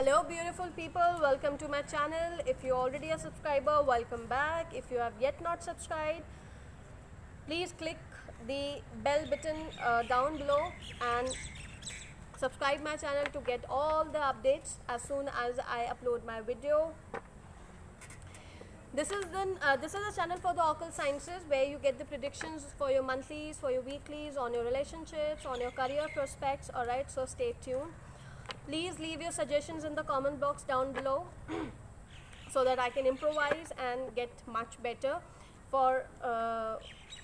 Hello beautiful people, welcome to my channel. If you're already a subscriber, welcome back. If you have yet not subscribed, please click the bell button down below and subscribe my channel to get all the updates as soon as I upload my video. This is a channel for the occult sciences where you get the predictions for your monthlies, for your weeklies, on your relationships, on your career prospects. Alright, so stay tuned. Please leave your suggestions in the comment box down below so that I can improvise and get much better for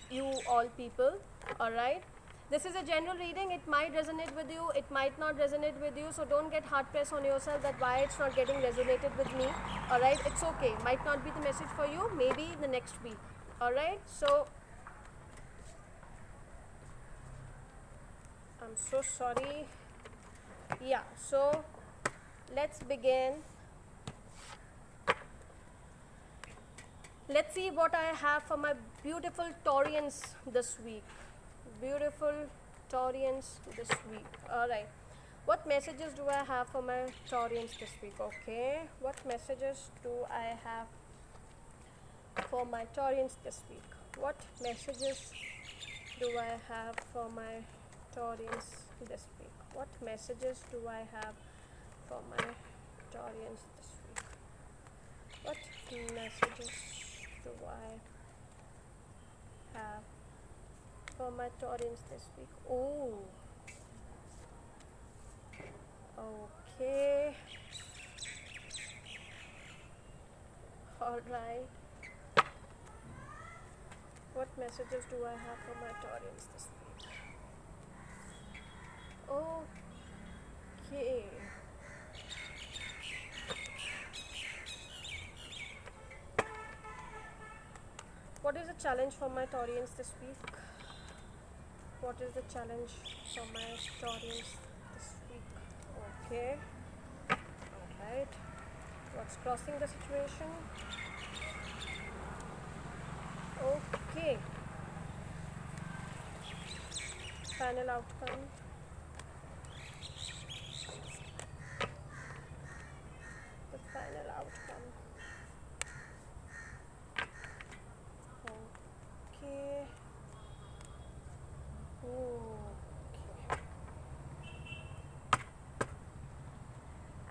you all people. Alright, this is a general reading. It might resonate with you, it might not resonate with you, so don't get hard pressed on yourself that why it's not getting resonated with me. Alright, it's okay, might not be the message for you, maybe the next week. Alright, so I'm so sorry. Yeah, so let's begin. Let's see what I have for my beautiful Taurians this week. Beautiful Taurians this week. Alright, what messages do I have for my Taurians this week? Okay, what messages do I have for my Taurians this week? What messages do I have for my Taurians this week? What messages do I have for my Taurians this week? What messages do I have for my Taurians this week? Oh, okay. Alright. What messages do I have for my Taurians this week? Okay. What is the challenge for my Taurians this week? What is the challenge for my Taurians this week? Okay. Alright. What's crossing the situation? Okay. Final outcome. The final outcome. Okay. Okay.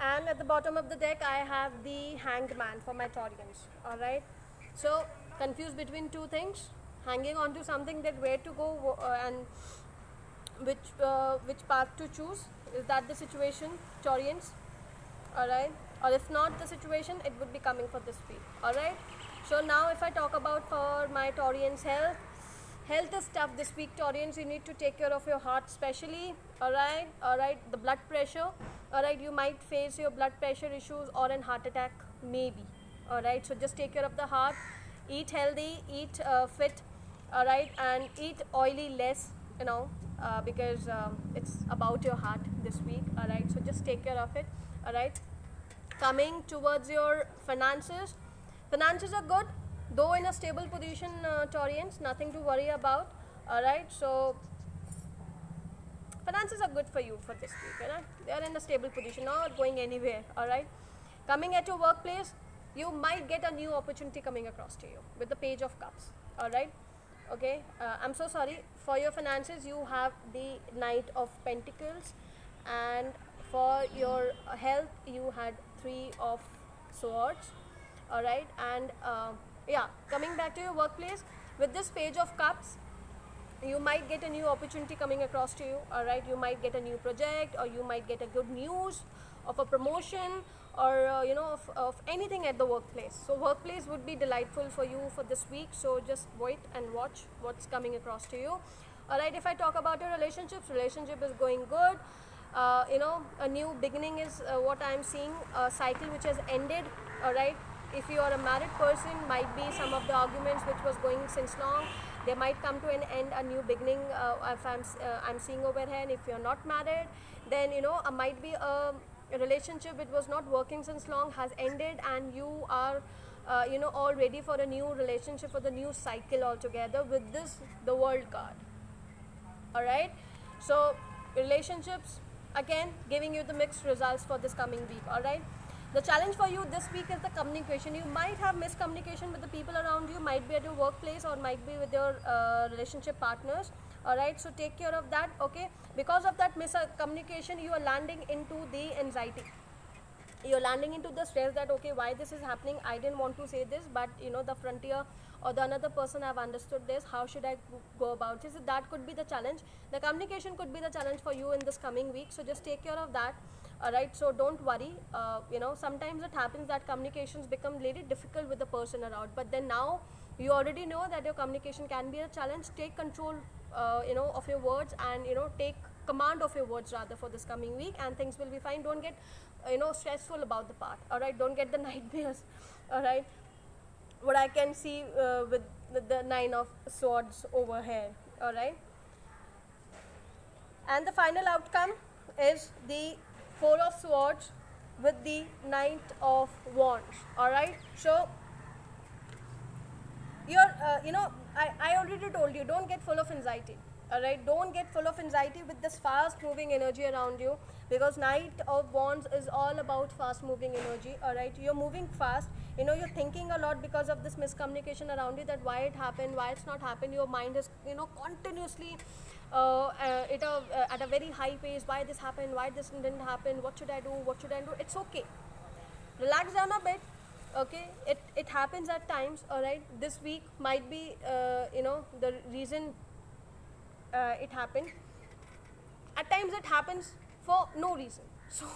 And at the bottom of the deck, I have the Hanged Man for my Taurians. Alright. So, confused between two things. Hanging on to something that where to go and which path to choose. Is that the situation, Taurians? Alright. Or if not the situation, it would be coming for this week. Alright. So now if I talk about for my Taurians health is tough this week, Taurians. You need to take care of your heart especially. Alright, the blood pressure. Alright, you might face your blood pressure issues or an heart attack, maybe. Alright, so just take care of the heart. Eat healthy, eat fit. Alright, and eat oily less, because it's about your heart this week. Alright, so just take care of it. Alright, coming towards your finances. Finances are good, though in a stable position, Taurians, nothing to worry about. Alright, so finances are good for you for this week. They are in a stable position, not going anywhere. Alright, coming at your workplace, you might get a new opportunity coming across to you with the Page of Cups. Alright, okay, I'm so sorry. For your finances, you have the Knight of Pentacles, and for your health, you had Three of Swords. Alright, and yeah, coming back to your workplace, with this Page of Cups, you might get a new opportunity coming across to you. Alright, you might get a new project, or you might get a good news of a promotion, or of anything at the workplace. So workplace would be delightful for you for this week, so just wait and watch what's coming across to you. Alright, if I talk about your relationships, relationship is going good. A new beginning is what I'm seeing, a cycle which has ended. Alright, if you are a married person, might be some of the arguments which was going since long, they might come to an end, a new beginning. If I'm seeing over here. And if you're not married, then might be a relationship which was not working since long has ended, and you are all ready for a new relationship, for the new cycle altogether with this, the World card. Alright, so relationships again giving you the mixed results for this coming week. All right. The challenge for you this week is the communication. You might have miscommunication with the people around you, might be at your workplace or might be with your relationship partners. Alright, so take care of that. Okay, because of that miscommunication, you are landing into the anxiety. You're landing into the stress that okay, why this is happening, I didn't want to say this, but you know the frontier or the another person have understood this, how should I go about it? So that could be the challenge. The communication could be the challenge for you in this coming week, so just take care of that. Alright, so don't worry. You know, sometimes it happens that communications become really difficult with the person around, but then now you already know that your communication can be a challenge. Take control you know, of your words, and you know, take command of your words rather for this coming week, and things will be fine. Don't get you know, stressful about the part. Alright, don't get the nightmares. Alright, what I can see with the 9 of swords over here. Alright, and the final outcome is the 4 of swords with the 9 of wands. Alright, so you're you know, I already told you, don't get full of anxiety. Alright, don't get full of anxiety with this fast moving energy around you, because Knight of Wands is all about fast moving energy. Alright, you're moving fast, you know, you're thinking a lot because of this miscommunication around you, that why it happened, why it's not happened. Your mind is, you know, continuously at a very high pace, why this happened, why this didn't happen, what should I do, what should I do. It's okay, relax down a bit. Okay, it happens at times. Alright, this week might be you know, the reason it happened. At times it happens for no reason, so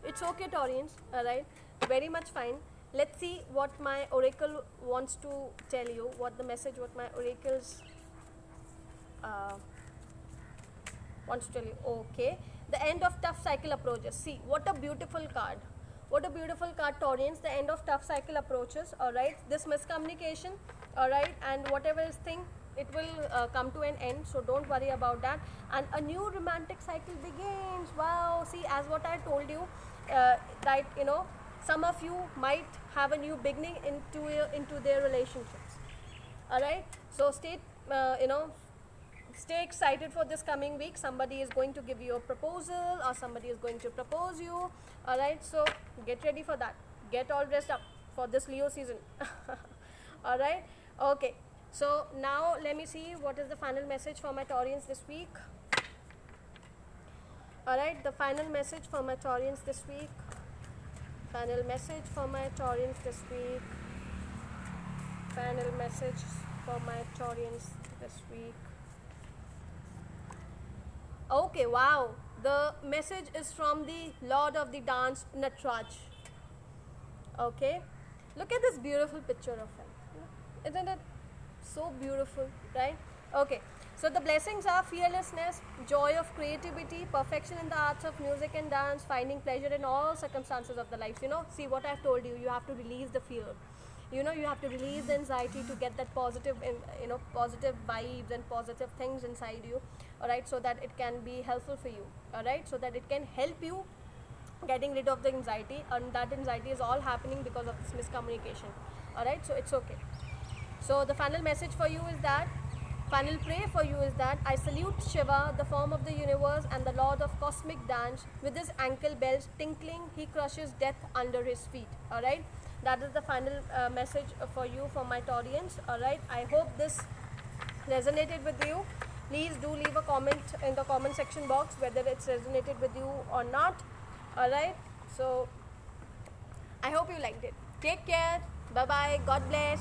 it's okay, Taurians. Alright, very much fine. Let's see what my oracle wants to tell you, what the message, what my oracles wants to tell you. Okay, the end of tough cycle approaches. See, what a beautiful card. What a beautiful card, Taurians. The end of tough cycle approaches. Alright, this miscommunication, alright, and whatever is thing, it will come to an end, so don't worry about that. And a new romantic cycle begins. Wow, see, as what I told you, that you know, some of you might have a new beginning into their relationships. Alright, so stay you know, stay excited for this coming week. Somebody is going to give you a proposal, or somebody is going to propose you. Alright, so get ready for that. Get all dressed up for this Leo season. Alright, okay. So now let me see what is the final message for my Taurians this week. Alright, the final message for my Taurians this week. Final message for my Taurians this week. Final message for my Taurians this week. Okay, wow. The message is from the Lord of the Dance, Nataraj. Okay, look at this beautiful picture of him. Isn't it so beautiful, right? Okay, so the blessings are fearlessness, joy of creativity, perfection in the arts of music and dance, finding pleasure in all circumstances of the life. You know, see what I've told you, you have to release the fear. You know, you have to release the anxiety to get that positive, you know, positive vibes and positive things inside you. Alright, so that it can be helpful for you. Alright, so that it can help you getting rid of the anxiety, and that anxiety is all happening because of this miscommunication. Alright, so it's okay. So the final message for you is that, final prayer for you is that, I salute Shiva, the form of the universe and the lord of cosmic dance. With his ankle bells tinkling, he crushes death under his feet. Alright, that is the final message for you, for my Taurians. Alright, I hope this resonated with you. Please do leave a comment in the comment section box whether it's resonated with you or not. Alright, so I hope you liked it. Take care. Bye bye. God bless.